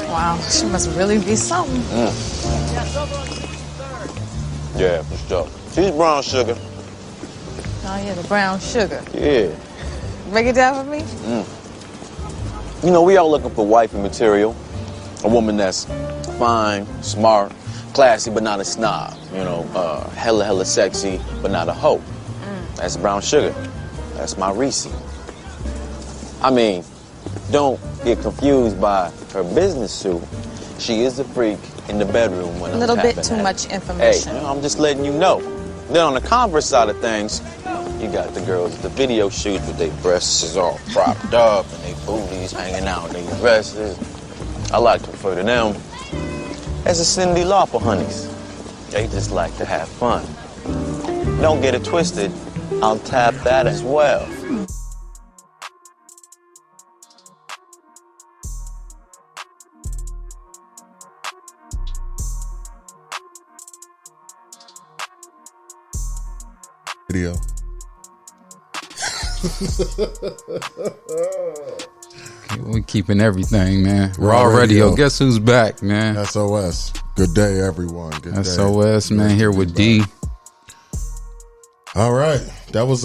Wow, she must really be something. Yeah, for sure. She's brown sugar. Oh, yeah, the brown sugar. Yeah. Break it down for me. You know, we all looking for wifey material. A woman that's fine, smart, classy, but not a snob. You know, hella sexy, but not a hoe. That's brown sugar. That's my Reese. I mean, don't get confused by her business suit. She is a freak in the bedroom when A little bit too much information. Hey, you know, I'm just letting you know. Then on the Converse side of things, you got the girls at the video shoots with their breasts all propped up and their booties hanging out, their dresses. I like to refer to them as the Cyndi Lauper honeys. They just like to have fun. Don't get it twisted. I'll tap that as well. Video. We keeping everything, man. Raw Radio. Guess who's back, man? SOS. Good day, everyone. Good day. SOS, man. Here with D. All right. That was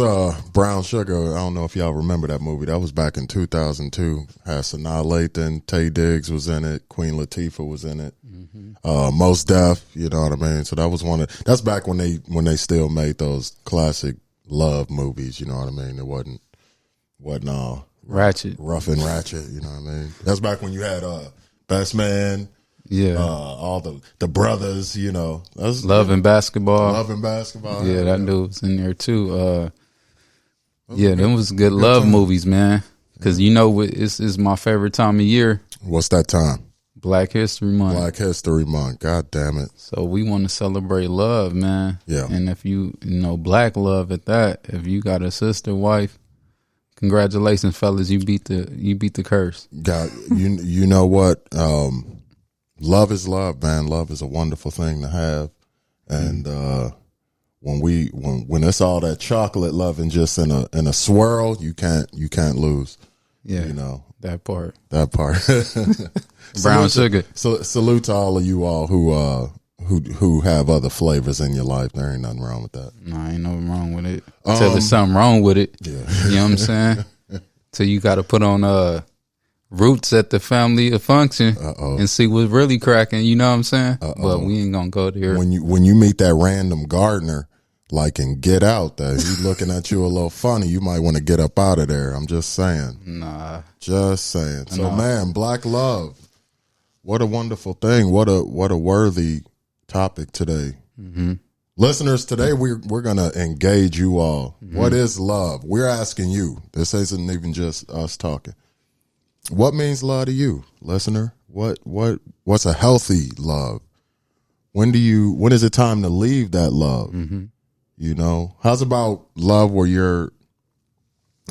Brown Sugar. I don't know if y'all remember that movie. That was back in 2002. Had Sanaa Lathan, Taye Diggs was in it. Queen Latifah was in it. Mos Def, you know what I mean? So that was that's back when they still made those classic love movies, you know what I mean? It wasn't all Ratchet. rough and ratchet, you know what I mean? That's back when you had Best Man, all the brothers, you know. Love and Basketball. Love and Basketball. Yeah, that dude was in there too. Them was good love movies, man. Because you know it's my favorite time of year. What's that time? Black History Month. Black History Month. God damn it. So we want to celebrate love, man. Yeah. And if you black love at that, if you got a sister, wife, congratulations, fellas. You beat the curse. God, you know what? Love is love, man. Love is a wonderful thing to have. And when it's all that chocolate loving just in a swirl, you can't lose. Yeah. You know. That part. Brown sugar. So salute to all of you all who have other flavors in your life. There ain't nothing wrong with that. No, ain't nothing wrong with it. Till there's something wrong with it. Yeah. You know what I'm saying? Till you got to put on roots at the family function and see what's really cracking. You know what I'm saying? But we ain't gonna go there. When you meet that random gardener, like in Get Out, that he's looking at you a little funny, you might want to get up out of there. I'm just saying. Nah. Just saying. So man, black love. What a wonderful thing. What a worthy topic today. Mm-hmm. Listeners, today we're gonna engage you all. Mm-hmm. What is love? We're asking you. This isn't even just us talking. What means love to you, listener? What's a healthy love? When is it time to leave that love? Mm-hmm. You know, how's about love where you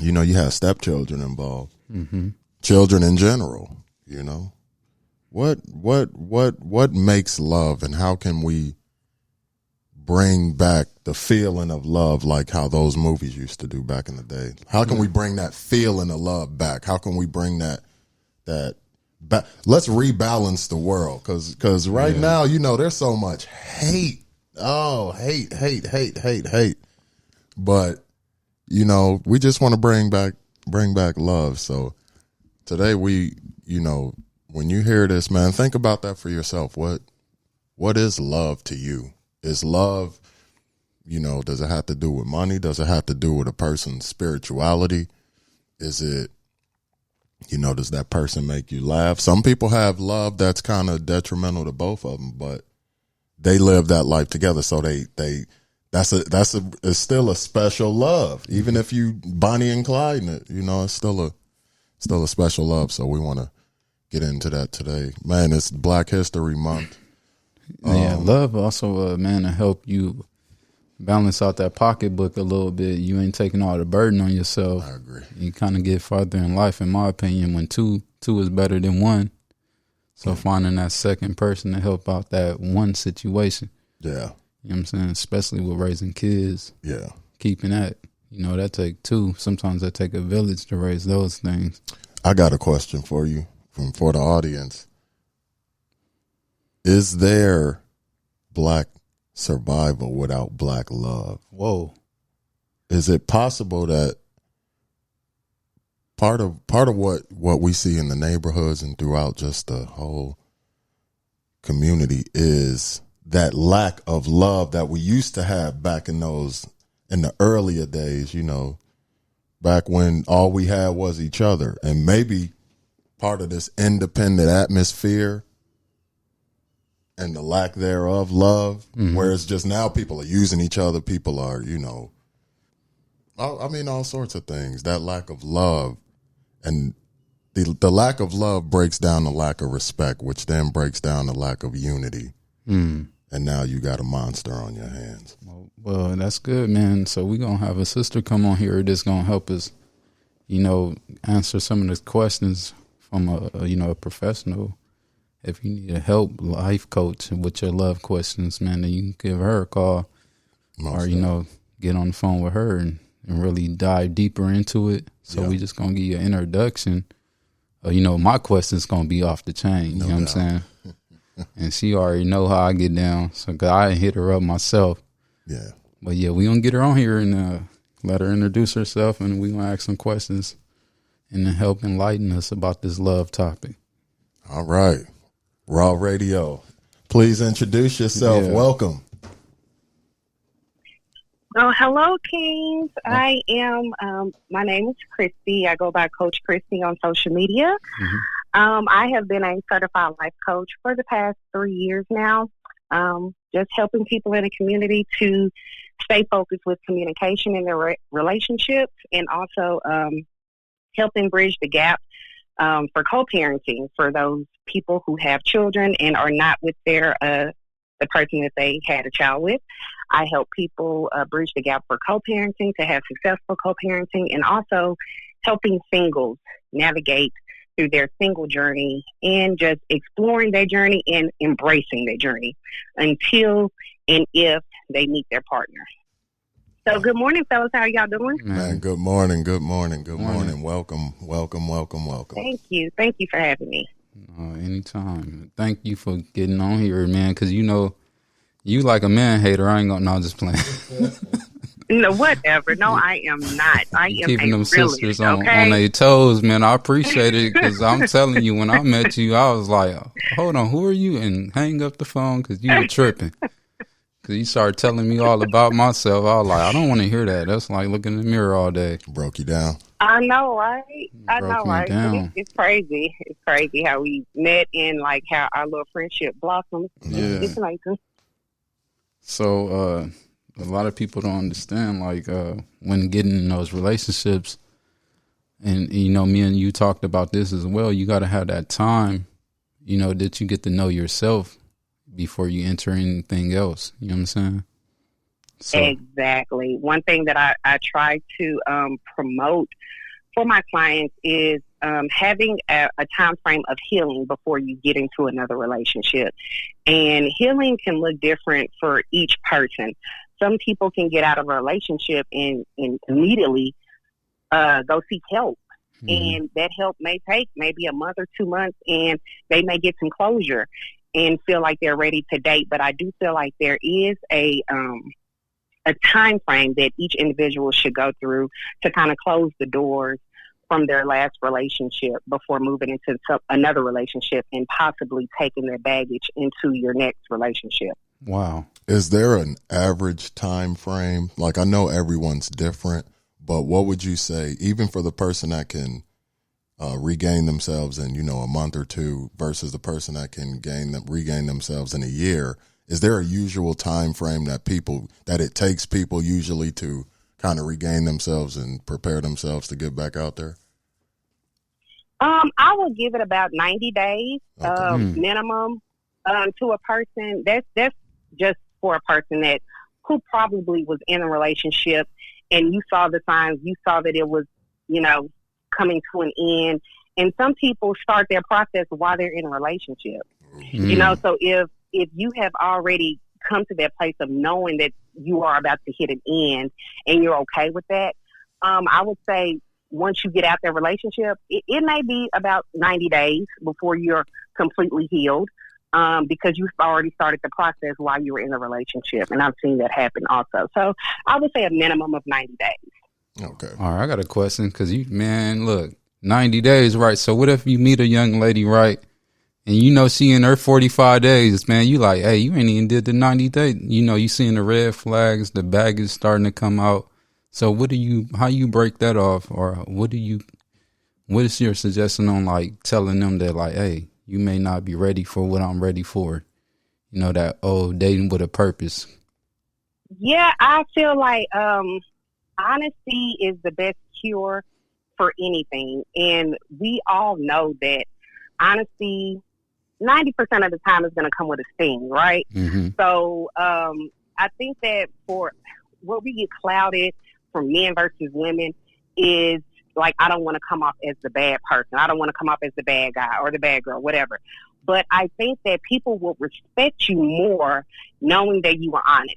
have stepchildren involved, children in general, you know, what makes love, and how can we bring back the feeling of love like how those movies used to do back in the day? How can we bring that feeling of love back? How can we bring that back? Let's rebalance the world. Cause right now, you know, there's so much hate. Oh, hate. But, you know, we just want to bring back love. So today when you hear this, man, think about that for yourself. What is love to you? Is love, you know, does it have to do with money? Does it have to do with a person's spirituality? Is it, you know, does that person make you laugh? Some people have love that's kind of detrimental to both of them, but they live that life together, so it's still a special love. Even if you Bonnie and Clyde it, you know, it's still a special love. So we want to get into that today, man. It's Black History Month. Love also, man, to help you balance out that pocketbook a little bit. You ain't taking all the burden on yourself. I agree. You kind of get farther in life, in my opinion, when two is better than one. So finding that second person to help out that one situation. Yeah. You know what I'm saying? Especially with raising kids. Yeah. Keeping that. You know, that take two. Sometimes that take a village to raise those things. I got a question for you for the audience. Is there black survival without black love? Whoa. Is it possible that part of what we see in the neighborhoods and throughout just the whole community is that lack of love that we used to have back in the earlier days, back when all we had was each other, and maybe part of this independent atmosphere and the lack thereof love, whereas just now people are using each other, people are, all sorts of things. That lack of love, and the lack of love breaks down the lack of respect, which then breaks down the lack of unity. And now you got a monster on your hands. Well, that's good, man. So we're going to have a sister come on here that's going to help us, answer some of the questions from a professional. If you need a help life coach with your love questions, man, then you can give her a call or, get on the phone with her and really dive deeper into it. So we just going to give you an introduction. My question's going to be off the chain. No you know doubt. what I'm saying? And she already know how I get down. So 'cause I hit her up myself. Yeah. But yeah, we going to get her on here and let her introduce herself, and we going to ask some questions and then help enlighten us about this love topic. All right. Raw Radio. Please introduce yourself. Yeah. Welcome. Oh, hello, Kings. I am, my name is Kharisty. I go by Coach Kharisty on social media. I have been a certified life coach for the past 3 years now, just helping people in the community to stay focused with communication in their relationships, and also helping bridge the gap for co-parenting for those people who have children and are not with the person that they had a child with. I help people bridge the gap for co-parenting, to have successful co-parenting, and also helping singles navigate through their single journey and just exploring their journey and embracing their journey until and if they meet their partner. So good morning, fellas. How are y'all doing? Man, good morning. Welcome. Thank you. Thank you for having me. Anytime. Thank you for getting on here, man, because you like a man hater. I ain't gonna, no, just playing. No, whatever. No, I am not. I am keeping them realist, sisters okay? on their toes, man. I appreciate it, because I'm telling you, when I met you, I was like, hold on, who are you? And hang up the phone, because you were tripping. Because you started telling me all about myself. I was like, I don't want to hear that. That's like looking in the mirror all day. Broke you down. I know, right? I Broke know, me right? down. It's crazy. It's crazy how we met and like how our little friendship blossomed. Yeah. It's amazing. So, a lot of people don't understand, like, when getting in those relationships, and, me and you talked about this as well, you got to have that time, that you get to know yourself before you enter anything else. You know what I'm saying? So, Exactly. One thing that I try to promote for my clients is having a time frame of healing before you get into another relationship. And healing can look different for each person. Some people can get out of a relationship and immediately go seek help. And that help may take maybe a month or 2 months, and they may get some closure and feel like they're ready to date. But I do feel like there is a time frame that each individual should go through to kind of close the doors from their last relationship before moving into another relationship and possibly taking their baggage into your next relationship. wow. Is there an average time frame? Like, I know everyone's different, but what would you say, even for the person that can regain themselves in, a month or two versus the person that can regain themselves in a year? Is there a usual time frame that it takes people usually to kind of regain themselves and prepare themselves to get back out there? I would give it about 90 days minimum to a person. That's just for a person who probably was in a relationship and you saw the signs, you saw that it was, coming to an end. And some people start their process while they're in a relationship. So if you have already come to that place of knowing that you are about to hit an end and you're okay with that, I would say once you get out that relationship, it may be about 90 days before you're completely healed. because you've already started the process while you were in the relationship. And I've seen that happen also. So I would say a minimum of 90 days. Okay. All right, I got a question because look, 90 days, right? So what if you meet a young lady, right? And you know she in her 45 days, man. You like, hey, you ain't even did the 90 days. You know, you seeing the red flags, the baggage starting to come out. So how you break that off, or what is your suggestion on like telling them that like, hey, you may not be ready for what I'm ready for? You know, that dating with a purpose. Yeah, I feel like honesty is the best cure for anything, and we all know that honesty 90% of the time is going to come with a sting, right? Mm-hmm. So I think that for where we get clouded from men versus women is like, I don't want to come off as the bad person. I don't want to come off as the bad guy or the bad girl, whatever. But I think that people will respect you more knowing that you are honest.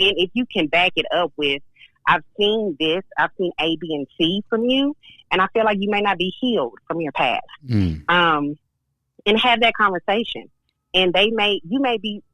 And if you can back it up with, I've seen this, I've seen A, B, and C from you, and I feel like you may not be healed from your past. And have that conversation. And you may be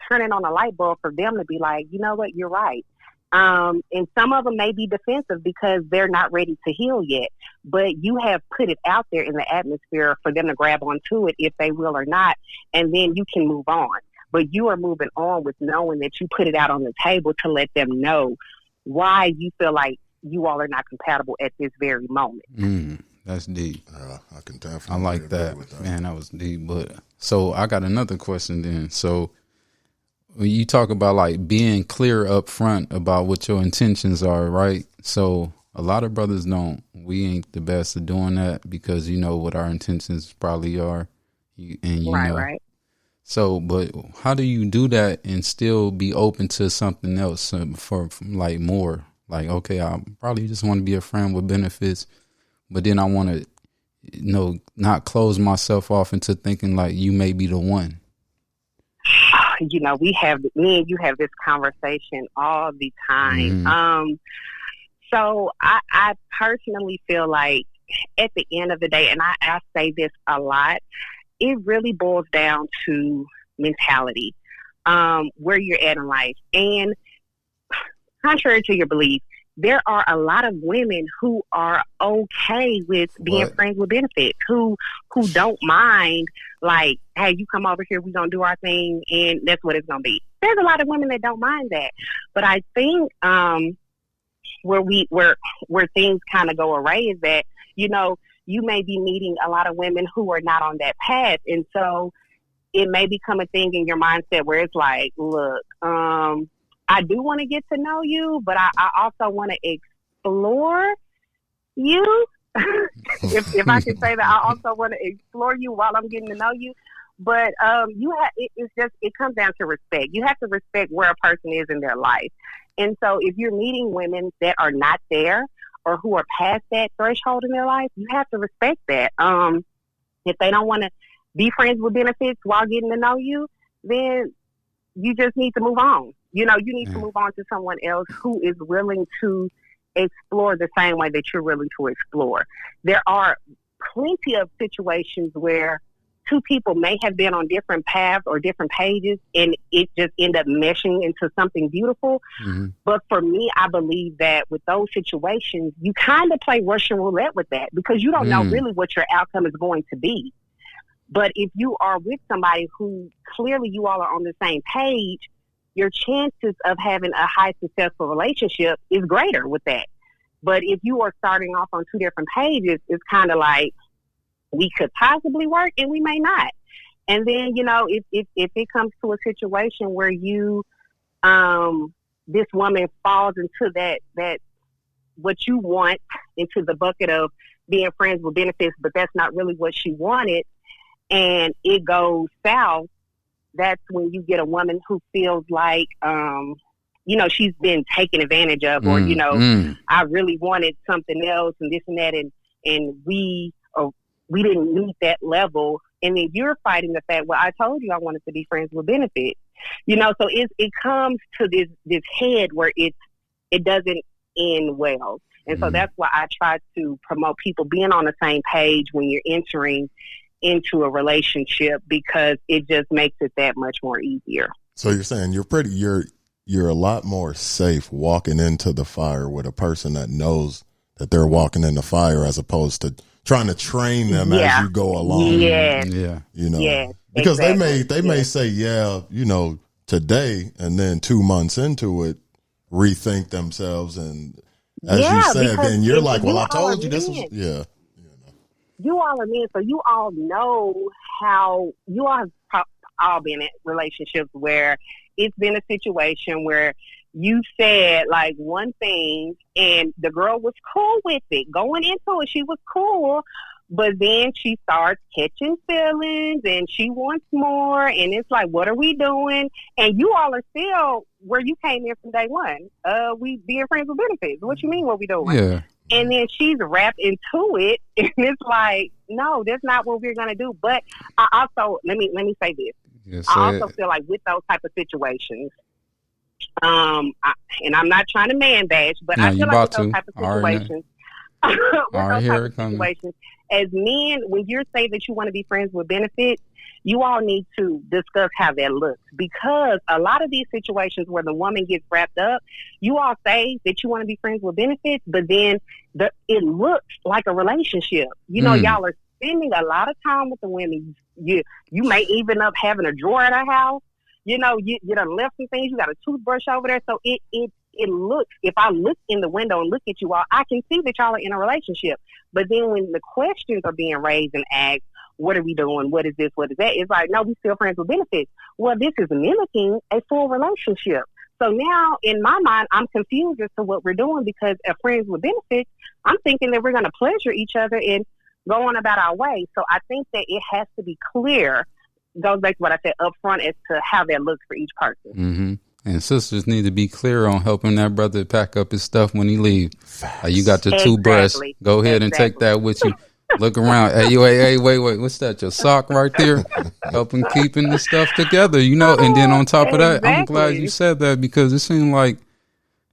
turning on a light bulb for them to be like, you know what, you're right. And some of them may be defensive because they're not ready to heal yet. But you have put it out there in the atmosphere for them to grab onto it if they will or not, and then you can move on. But you are moving on with knowing that you put it out on the table to let them know why you feel like you all are not compatible at this very moment. That's deep. I can definitely. I like that. Man, that was deep. But so I got another question then. So when you talk about like being clear up front about what your intentions are, right? So a lot of brothers we ain't the best at doing that because you know what our intentions probably are. Right. So, but how do you do that and still be open to something else for like more? Like, okay, I probably just want to be a friend with benefits, but then I want to, not close myself off into thinking like you may be the one. You know, me and you have this conversation all the time. Mm-hmm. So I personally feel like at the end of the day, and I say this a lot, it really boils down to mentality, where you're at in life. And contrary to your belief, there are a lot of women who are okay with being friends with benefits, who don't mind, like, hey, you come over here, we're going to do our thing, and that's what it's going to be. There's a lot of women that don't mind that. But I think where things kind of go awry is that, you may be meeting a lot of women who are not on that path. And so it may become a thing in your mindset where it's like, look, I do want to get to know you, but I also want to explore you. if I can say that, I also want to explore you while I'm getting to know you. But it comes down to respect. You have to respect where a person is in their life. And so if you're meeting women that are not there or who are past that threshold in their life, you have to respect that. If they don't want to be friends with benefits while getting to know you, then you just need to move on. You need to move on to someone else who is willing to explore the same way that you're willing to explore. There are plenty of situations where two people may have been on different paths or different pages and it just end up meshing into something beautiful. Mm-hmm. But for me, I believe that with those situations, you kind of play Russian roulette with that because you don't know really what your outcome is going to be. But if you are with somebody who clearly you all are on the same page, your chances of having a high successful relationship is greater with that. But if you are starting off on two different pages, it's kind of like we could possibly work and we may not. And then, if it comes to a situation where this woman falls into that what you want, into the bucket of being friends with benefits, but that's not really what she wanted, and it goes south, that's when you get a woman who feels like, she's been taken advantage of, or, I really wanted something else and this and that. And we didn't meet that level. And then you're fighting the fact, well, I told you I wanted to be friends with benefits, so it comes to this head where it doesn't end well. And so that's why I try to promote people being on the same page when you're entering into a relationship because it just makes it that much more easier. So you're saying you're a lot more safe walking into the fire with a person that knows that they're walking in the fire as opposed to trying to train them as you go along. Yes. Yeah. You know, Yes, because exactly. they may say, you know, today, and then 2 months into it, rethink themselves. And as you said, then you're like, well, I told you this was, You all are men, so you all know how you all have all been in relationships where it's been a situation where you said like one thing and the girl was cool with it. Going into it, she was cool, but then she starts catching feelings and she wants more. And it's like, what are we doing? And you all are still where you came in from day one. We being friends with benefits. What you mean? What we doing? Yeah. And then she's wrapped into it, and it's like, no, that's not what we're gonna do. But I also let me say this. Yes, I also feel like with those type of situations, and I'm not trying to man bash, but I feel like with those type of situations, as men, when you're saying that you want to be friends with benefits, you all need to discuss how that looks, because a lot of these situations where the woman gets wrapped up, you all say that you want to be friends with benefits, but then it looks like a relationship. You know, y'all are spending a lot of time with the women. You may even up having a drawer at her house. You know, you done left some things. You got a toothbrush over there. So it looks, if I look in the window and look at you all, I can see that y'all are in a relationship. But then when the questions are being raised and asked, what are we doing? What is this? What is that? It's like, no, we still friends with benefits. Well, this is mimicking a full relationship. So now in my mind, I'm confused as to what we're doing, because as friends with benefits, I'm thinking that we're going to pleasure each other and go on about our way. So I think that it has to be clear, goes back to what I said up front, as to how that looks for each person. Mm-hmm. And sisters need to be clear on helping that brother pack up his stuff when he leaves. You got your toothbrush. Go ahead and take that with you. Look around. Hey, wait. What's that? Your sock right there? Helping keeping the stuff together, you know. And then on top of that, I'm glad you said that, because it seemed like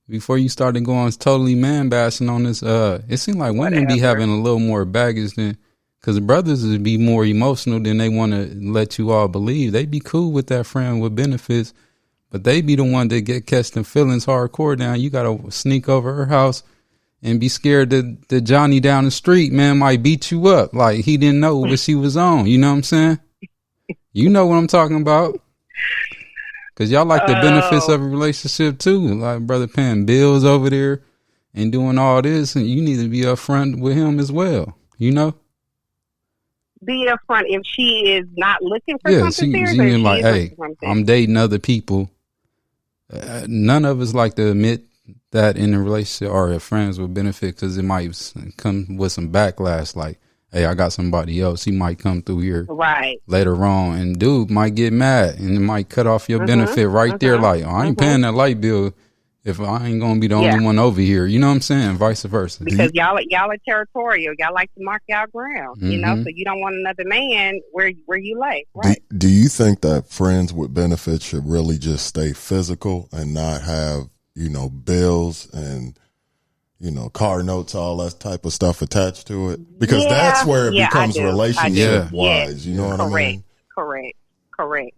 before you started going totally man bashing on this, it seemed like women be having a little more baggage than, because brothers would be more emotional than they want to let you all believe. They be cool with that friend with benefits, but they be the one that get catch them feelings hardcore down. You got to sneak over her house and be scared that Johnny down the street, man, might beat you up. Like he didn't know what she was on. You know what I'm saying? You know what I'm talking about. Because y'all like the benefits of a relationship too. Like brother paying bills over there and doing all this, and you need to be upfront with him as well. You know? Be upfront if she is not looking for something serious. She like, hey, I'm dating other people. None of us like to admit that in a relationship or friends with benefit, because it might come with some backlash. Like, hey, I got somebody else. He might come through here later on, and dude might get mad and it might cut off your benefit right there. Like, I ain't paying that light bill if I ain't gonna be the only one over here. You know what I'm saying? Vice versa. Because y'all are territorial. Y'all like to mark y'all ground. You know, so you don't want another man where you lay. Right. Do you think that friends with benefits should really just stay physical and not have, you know, bills and, you know, car notes, all that type of stuff attached to it? Because that's where it becomes relationship wise. You know what I mean? Correct.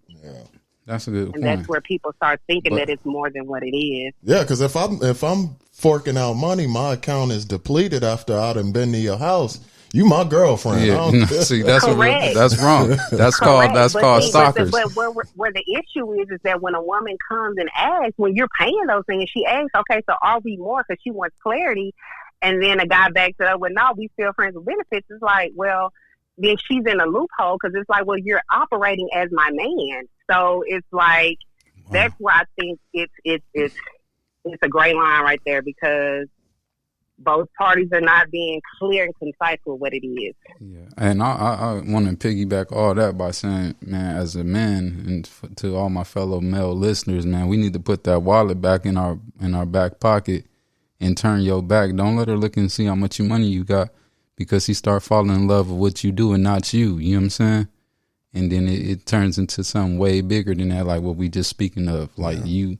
Yeah. That's a good point. And that's where people start thinking that it's more than what it is. Yeah, because if I'm forking out money, my account is depleted after I done been to your house. You my girlfriend. Yeah, see, that's wrong. That's called stalkers. But where the issue is that when a woman comes and asks, when you're paying those things, she asks, okay, so are we more? Because she wants clarity. And then a guy backs it up with, no, we still friends with benefits. It's like, well, then she's in a loophole, because it's like, well, you're operating as my man. So it's like, that's where I think it's a gray line right there, because both parties are not being clear and concise with what it is. Yeah, and I want to piggyback all that by saying, man, as a man, and to all my fellow male listeners, man, we need to put that wallet back in our back pocket and turn your back. Don't let her look and see how much money you got, because he start falling in love with what you do and not you. You know what I'm saying? And then it turns into something way bigger than that, like what we just speaking of. Like you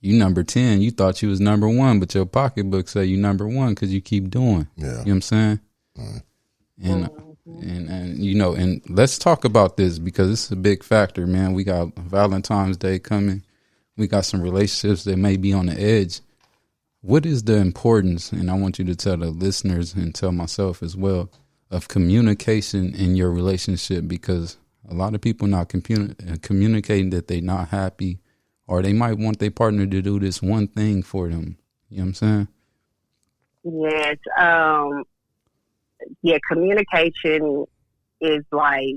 number 10, you thought you was number 1, but your pocketbook say you number 1 because you keep doing. Yeah. You know what I'm saying? Right. And And let's talk about this because it's a big factor, man. We got Valentine's Day coming. We got some relationships that may be on the edge. What is the importance, and I want you to tell the listeners and tell myself as well, of communication in your relationship? Because a lot of people not communicating that they're not happy, or they might want their partner to do this one thing for them. You know what I'm saying? Yes. Yeah, communication is like,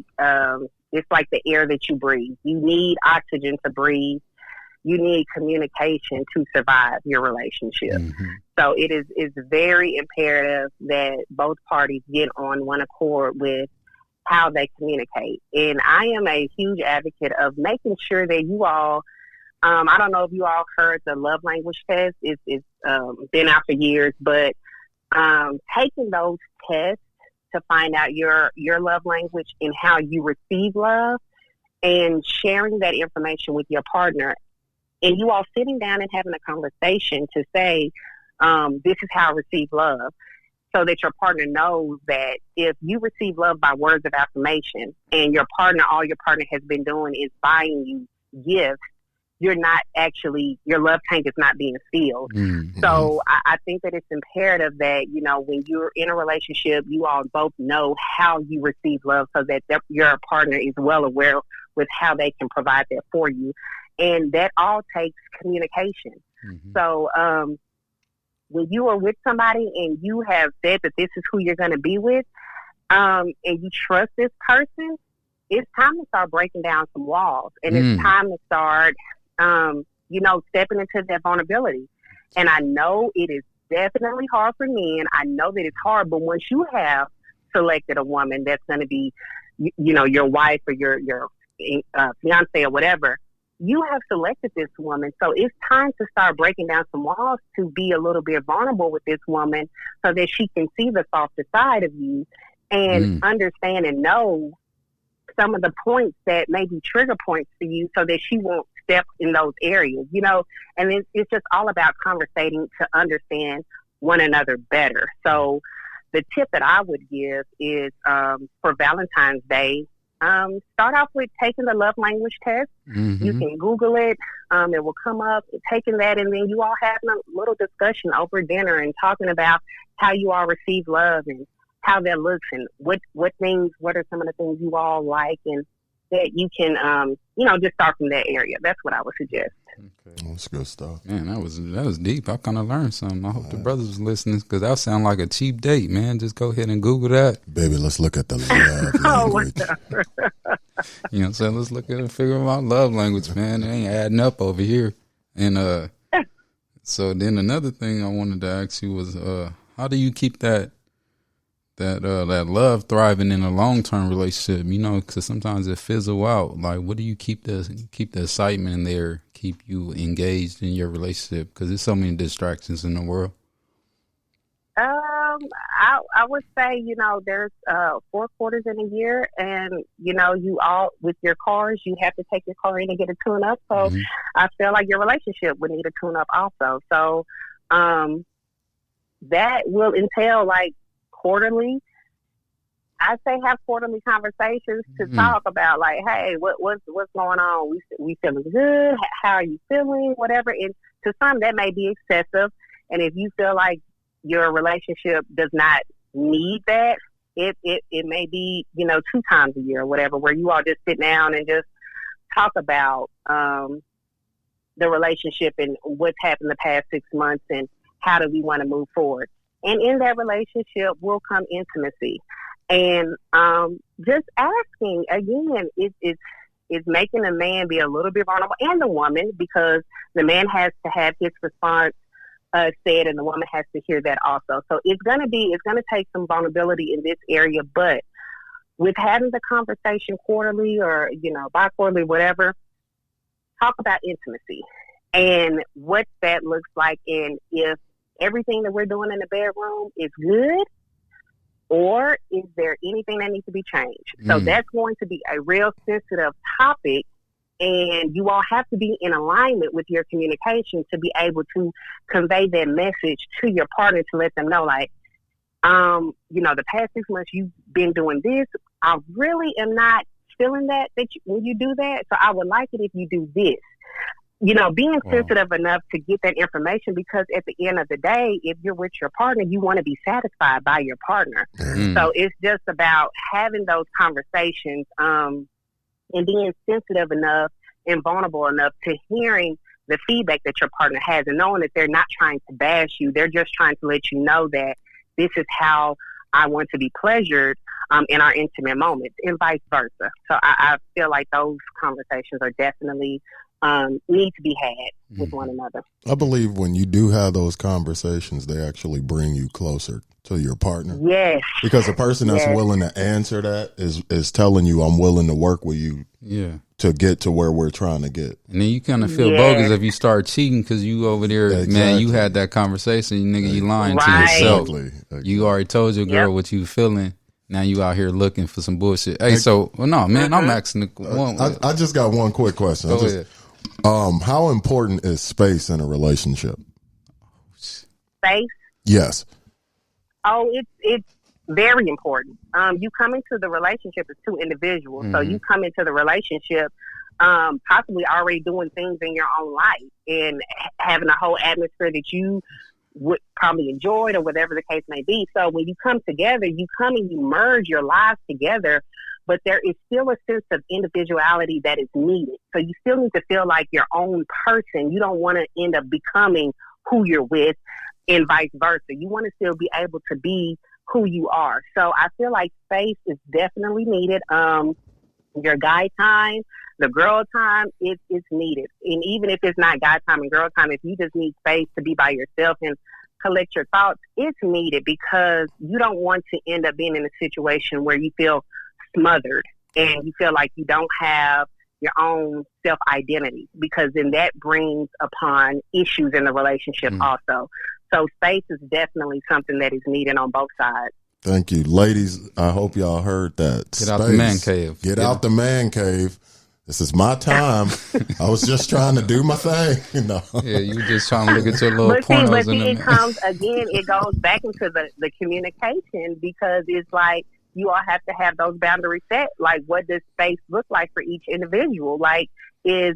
it's like the air that you breathe. You need oxygen to breathe. You need communication to survive your relationship. Mm-hmm. So it's very imperative that both parties get on one accord with how they communicate. And I am a huge advocate of making sure that you all, I don't know if you all heard the love language test. It's been out for years, but taking those tests to find out your love language and how you receive love, and sharing that information with your partner, and you all sitting down and having a conversation to say, this is how I receive love, so that your partner knows that if you receive love by words of affirmation and all your partner has been doing is buying you gifts, you're not actually, your love tank is not being filled. Mm-hmm. So I think that it's imperative that, when you're in a relationship, you all both know how you receive love, so that your partner is well aware with how they can provide that for you. And that all takes communication. Mm-hmm. So when you are with somebody and you have said that this is who you're going to be with, and you trust this person, it's time to start breaking down some walls. And it's time to start, stepping into that vulnerability. And I know it is definitely hard for men. I know that it's hard, but once you have selected a woman that's going to be, your wife or your fiance or whatever, you have selected this woman. So it's time to start breaking down some walls, to be a little bit vulnerable with this woman, so that she can see the softer side of you and understand and know some of the points that may be trigger points for you, so that she won't step in those areas, and it's just all about conversating to understand one another better. So the tip that I would give is, for Valentine's Day, start off with taking the love language test. Mm-hmm. You can Google it. It will come up, taking that, and then you all having a little discussion over dinner and talking about how you all receive love and how that looks, and what are some of the things you all like, and that you can, just start from that area. That's what I would suggest. Okay. That's good stuff. Man, that was deep. I kind of learned something. I hope the brothers was listening, because that sound like a cheap date, man. Just go ahead and Google that. Baby, let's look at the love language. You know what I'm saying? Let's look at and figure out love language, man. It ain't adding up over here. And so then another thing I wanted to ask you was, how do you keep that love thriving in a long-term relationship, because sometimes it fizzle out. Like, what do you keep the excitement in there, keep you engaged in your relationship? Because there's so many distractions in the world. I would say, there's 4 quarters in a year, and, you all, with your cars, you have to take your car in and get a tune-up. So I feel like your relationship would need a tune-up also. So that will entail, like, quarterly. I say have quarterly conversations to talk about, like, hey, what's going on? We feeling good? How are you feeling? Whatever. And to some, that may be excessive. And if you feel like your relationship does not need that, it may be, 2 times a year or whatever, where you all just sit down and just talk about the relationship and what's happened the past 6 months and how do we want to move forward. And in that relationship will come intimacy. And just asking, again, it's making the man be a little bit vulnerable, and the woman, because the man has to have his response said, and the woman has to hear that also. So it's going to take some vulnerability in this area, but with having the conversation quarterly or, bi-quarterly, whatever, talk about intimacy and what that looks like, and if everything that we're doing in the bedroom is good, or is there anything that needs to be changed? So that's going to be a real sensitive topic, and you all have to be in alignment with your communication to be able to convey that message to your partner, to let them know, like, the past 6 months you've been doing this. I really am not feeling that when you do that. So I would like it if you do this. Being sensitive enough to get that information, because at the end of the day, if you're with your partner, you want to be satisfied by your partner. So it's just about having those conversations and being sensitive enough and vulnerable enough to hearing the feedback that your partner has, and knowing that they're not trying to bash you. They're just trying to let you know that this is how I want to be pleasured in our intimate moments, and vice versa. So I feel like those conversations are definitely need to be had with one another. I believe when you do have those conversations, they actually bring you closer to your partner. Yes. Because the person that's willing to answer that is telling you, I'm willing to work with you to get to where we're trying to get. And then you kind of feel bogus if you start cheating because you over there, man, you had that conversation, you lying to yourself. Exactly. You already told your girl what you feeling. Now you out here looking for some bullshit. Hey, no, man, I'm asking the one. I just got one quick question. Go ahead. How important is space in a relationship? Space? Yes. Oh, it's very important. You come into the relationship as two individuals. So you come into the relationship possibly already doing things in your own life and having a whole atmosphere that you would probably enjoy, or whatever the case may be. So when you come together, you come and you merge your lives together, but there is still a sense of individuality that is needed. So you still need to feel like your own person. You don't want to end up becoming who you're with, and vice versa. You want to still be able to be who you are. So I feel like space is definitely needed. Your guy time, the girl time, it's needed. And even if it's not guy time and girl time, if you just need space to be by yourself and collect your thoughts, it's needed, because you don't want to end up being in a situation where you feel smothered and you feel like you don't have your own self-identity, because then that brings upon issues in the relationship also. So space is definitely something that is needed on both sides. Thank you. Ladies, I hope y'all heard that. Get out the man cave. Get out the man cave. This is my time. I was just trying to do my thing, Yeah, you were just trying to look at your little pornos. But it comes, again, it goes back into the communication, because it's like you all have to have those boundaries set. Like, what does space look like for each individual? Like, is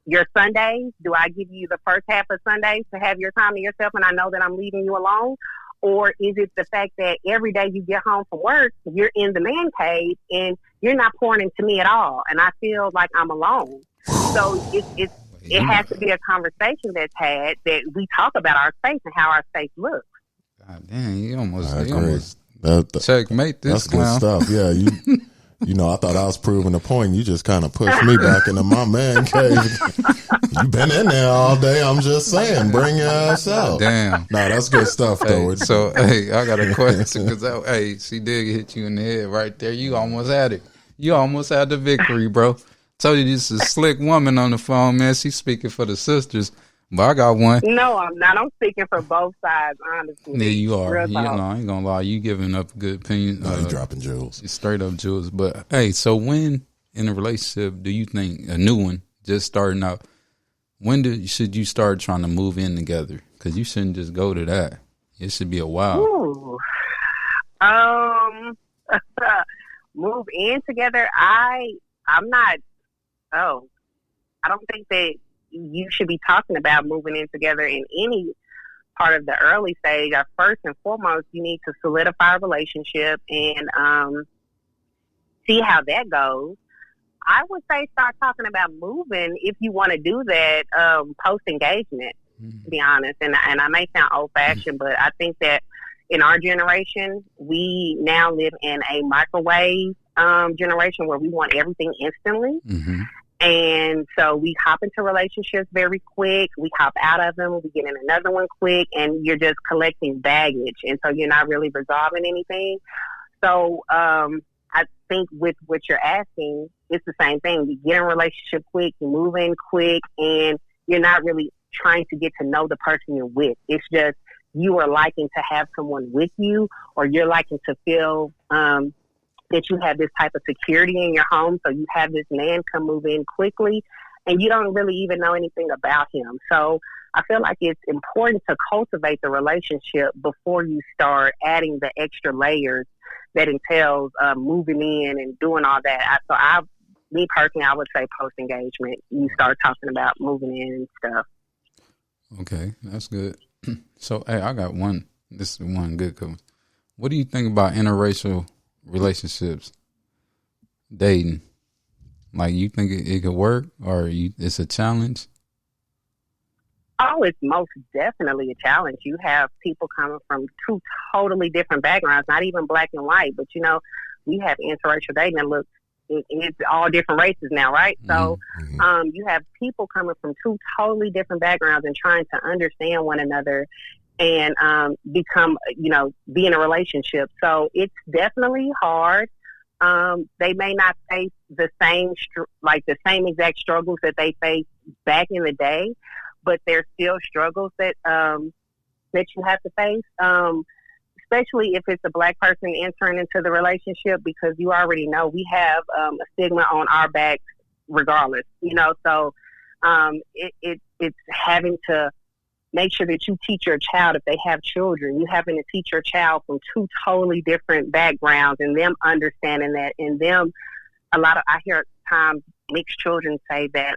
your Sundays, do I give you the first half of Sundays to have your time to yourself and I know that I'm leaving you alone? Or is it the fact that every day you get home from work, you're in the man cave and you're not pouring into me at all, and I feel like I'm alone? So it has to be a conversation that's had, that we talk about our space and how our space looks. God damn, you almost checkmate this. That's good stuff. Yeah, I thought I was proving a point. You just kind of pushed me back into my man cave. You've been in there all day. I'm just saying, bring your ass out. Damn. No, that's good stuff, though. Hey, so, I got a question, because, she did hit you in the head right there. You almost had it. You almost had the victory, bro. Told you this is a slick woman on the phone, man. She's speaking for the sisters. But I got one. No, I'm not. I'm speaking for both sides, honestly. Yeah, you are. I ain't gonna lie. You giving up a good opinion. No, you dropping jewels. Straight up jewels. But, hey, so when in a relationship do you think, a new one, just starting out, should you start trying to move in together? Because you shouldn't just go to that. It should be a while. Ooh. Move in together. I don't think that you should be talking about moving in together in any part of the early stage. First and foremost, you need to solidify a relationship and see how that goes. I would say start talking about moving if you want to do that post-engagement, to be honest. And I may sound old-fashioned, but I think that in our generation, we now live in a microwave generation where we want everything instantly. Mm-hmm. And so we hop into relationships very quick. We hop out of them. We get in another one quick, and you're just collecting baggage. And so you're not really resolving anything. So I think with what you're asking, it's the same thing. You get in a relationship quick, you move in quick, and you're not really trying to get to know the person you're with. It's just you are liking to have someone with you, or you're liking to feel that you have this type of security in your home. So you have this man come move in quickly, and you don't really even know anything about him. So I feel like it's important to cultivate the relationship before you start adding the extra layers that entails moving in and doing all that. Me personally, I would say post engagement, you start talking about moving in and stuff. Okay, that's good. So, hey, I got one. This is one good one. What do you think about interracial relationships, dating? Like, you think it could work, or it's a challenge? Oh, it's most definitely a challenge. You have people coming from two totally different backgrounds, not even black and white, but we have interracial dating that it's all different races now, right? So you have people coming from two totally different backgrounds and trying to understand one another and be in a relationship. So it's definitely hard. They may not face the same exact struggles that they faced back in the day, but there's still struggles that you have to face. Especially if it's a black person entering into the relationship, because you already know we have a stigma on our backs regardless, so it's having to make sure that you teach your child, if they have children, you having to teach your child from two totally different backgrounds and them understanding that, and them, I hear times mixed children say that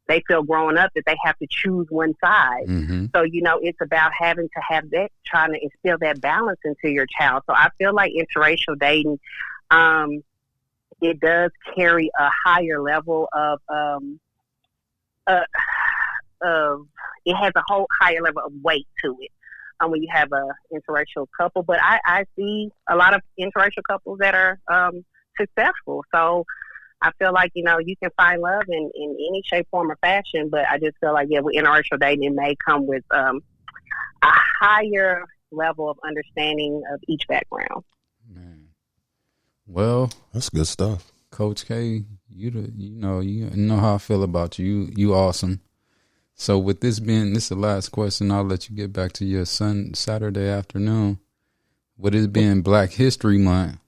they feel growing up that they have to choose one side. Mm-hmm. So, it's about having to have that, trying to instill that balance into your child. So I feel like interracial dating, it does carry a higher level of it has a whole higher level of weight to it when you have a interracial couple. But I see a lot of interracial couples that are successful. So I feel like, you can find love in any shape, form, or fashion, but I just feel like, with interracial dating, it may come with a higher level of understanding of each background. Man. Well, that's good stuff. Coach K, you know how I feel about you. You awesome. So with this is the last question. I'll let you get back to your Saturday afternoon. With it being Black History Month,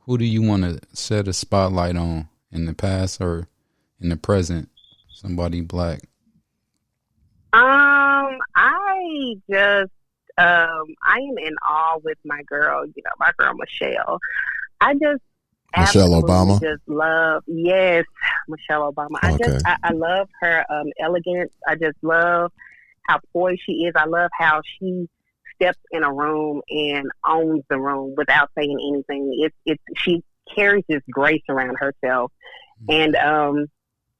who do you want to set a spotlight on? In the past or in the present, somebody black? I am in awe with my girl, my girl Michelle. I just Michelle Obama. Just love, yes, Michelle Obama. I love her elegance. I just love how poised she is. I love how she steps in a room and owns the room without saying anything. She carries this grace around herself, and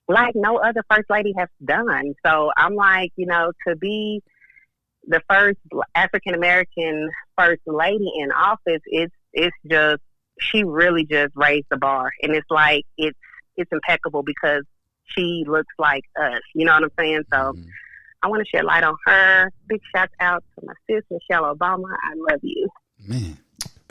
like no other first lady has done. So I'm like, to be the first African American first lady in office, it's just, she really just raised the bar, and it's like it's impeccable because she looks like us. You know what I'm saying? So I want to shed light on her. Big shout out to my sis Michelle Obama. I love you, man.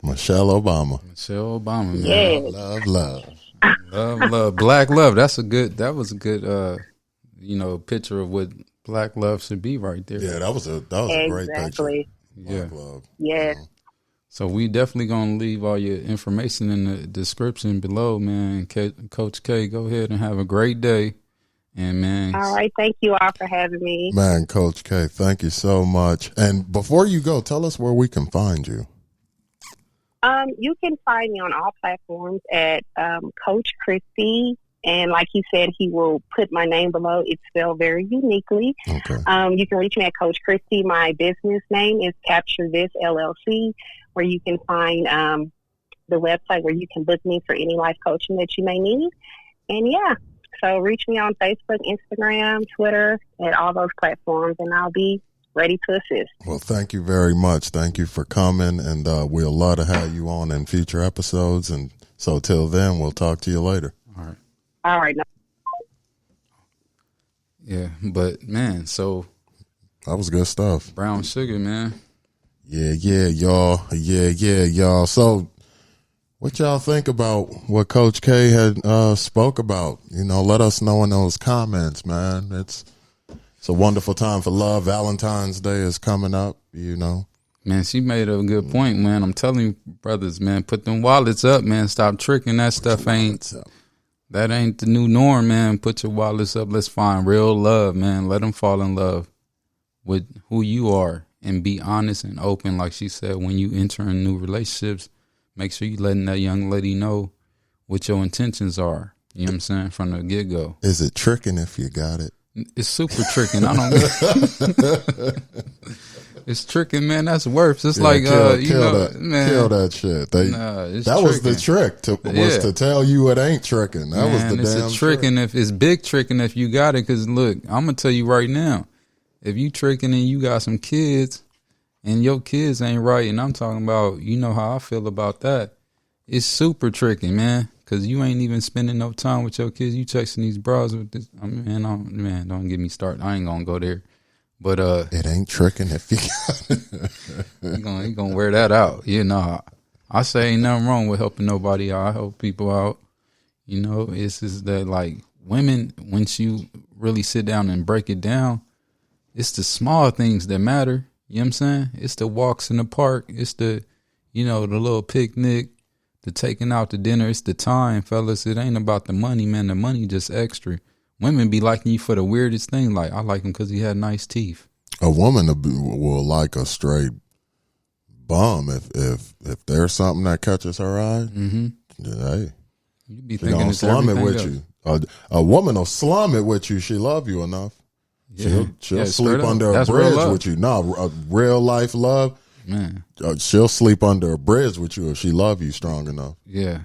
Michelle Obama. Michelle Obama, man. Yeah. Love. Black love. That was a good picture of what black love should be right there. Yeah, that was a great picture. Yeah. Love. Yes. So we definitely gonna leave all your information in the description below, man. Coach K, go ahead and have a great day. And man, all right, thank you all for having me. Man, Coach K, thank you so much. And before you go, tell us where we can find you. You can find me on all platforms at Coach Kharisty, and like he said, he will put my name below. It's spelled very uniquely. Okay. You can reach me at Coach Kharisty. My business name is Capture This LLC, where you can find the website where you can book me for any life coaching that you may need. And so reach me on Facebook, Instagram, Twitter, at all those platforms, and I'll be ready to assist. Well, thank you very much. Thank you for coming, and we'll love to have you on in future episodes. And so till then, we'll talk to you later. All right. Yeah, but man, so that was good stuff. Brown sugar, man. Yeah, y'all. Yeah, y'all. So what y'all think about what Coach K had spoke about? Let us know in those comments, man. It's a wonderful time for love. Valentine's Day is coming up, Man, she made a good point, man. I'm telling you, brothers, man, put them wallets up, man. Stop tricking. That stuff ain't the new norm, man. Put your wallets up. Let's find real love, man. Let them fall in love. with who you are and be honest and open. Like she said, when you enter in new relationships, make sure you letting that young lady know what your intentions are. You know what I'm saying? From the get-go. Is it tricking if you got it? It's super tricking. I don't It's tricking, man. That's worse. It's like, kill man. Kill that shit. That was the trick to tell you it ain't tricking. That was the damn it's a tricking trick. if it's big tricking if you got it. Because look, I'm gonna tell you right now, if you tricking and you got some kids and your kids ain't right, and I'm talking about, you know how I feel about that. It's super tricking, man. Because you ain't even spending no time with your kids. You texting these bras with this. Don't get me started. I ain't gonna go there. But it ain't tricking if you got it. he gonna wear that out. You know, I say ain't nothing wrong with helping nobody out. I help people out. You know, it's just that like women, once you really sit down and break it down, it's the small things that matter. You know what I'm saying? It's the walks in the park. It's the, the little picnic, the taking out to dinner. It's the time, fellas. It ain't about the money, man. The money just extra. Women be liking you for the weirdest thing. Like, I like him because he had nice teeth. A woman will like a straight bum if there's something that catches her eye. Mm-hmm. Hey, You be she thinking don't it's slum it everything with else. you. A woman will slum it with you. She love you enough. Yeah. She'll Yeah, sleep straight up. under a That's real bridge love. with you. No, a real life love. Man, She'll sleep under a bridge with you if she love you strong enough. yeah.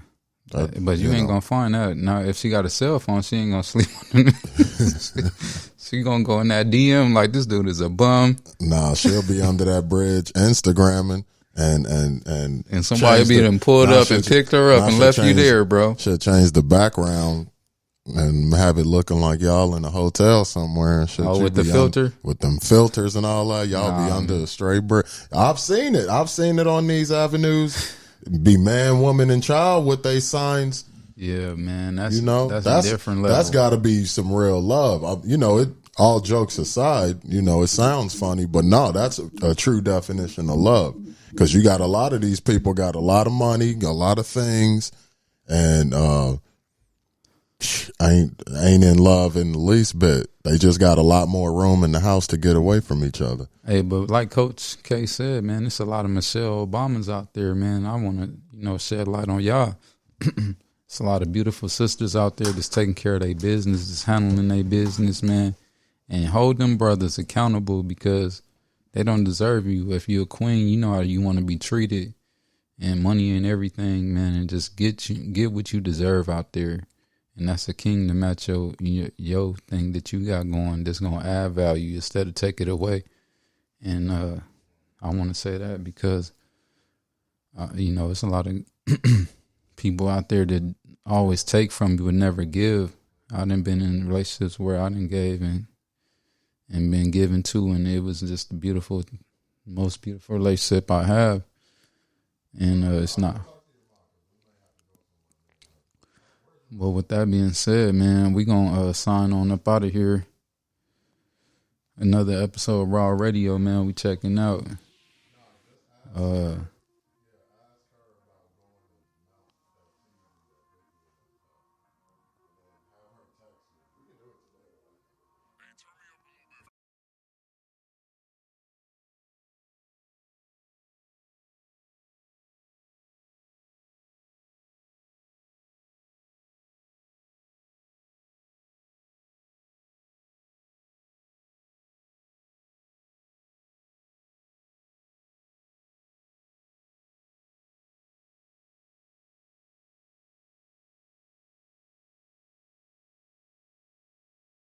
That- But you ain't gonna find that. Now, if she got a cell phone, she ain't gonna sleep on it. She gonna go in that DM like, this dude is a bum. Nah, she'll be under that bridge Instagramming and somebody change be done pulled nah, up and picked her up and she'll left you change- there, bro. She'll change the background and have it looking like y'all in a hotel somewhere and shit. Oh, You with the be filter? with them filters and all that. Y'all be under a straight bridge. I've seen it on these avenues. Be man, woman, and child with they signs. Yeah, man. That's That's a different level. That's got to be some real love. It. All jokes aside, it sounds funny, but no, that's a true definition of love. Because you got a lot of these people got a lot of money, a lot of things, and ain't in love in the least bit. They just got a lot more room in the house to get away from each other. Hey, but like Coach K said, man, there's a lot of Michelle Obamas out there, man. I want to, shed light on y'all. It's a lot of beautiful sisters out there that's taking care of their business, that's handling their business, man. And hold them brothers accountable because they don't deserve you. If you're a queen, you know how you want to be treated, and money and everything, man. And just get what you deserve out there. And that's a king to match your thing that you got going that's going to add value instead of take it away. And I want to say that because, it's a lot of people out there that always take from you but never give. I done been in relationships where I done gave and been given to, and it was just the most beautiful relationship I have. And it's not. Well, with that being said, man, we gonna sign on up out of here. Another episode of R.A.W, man. We checking out.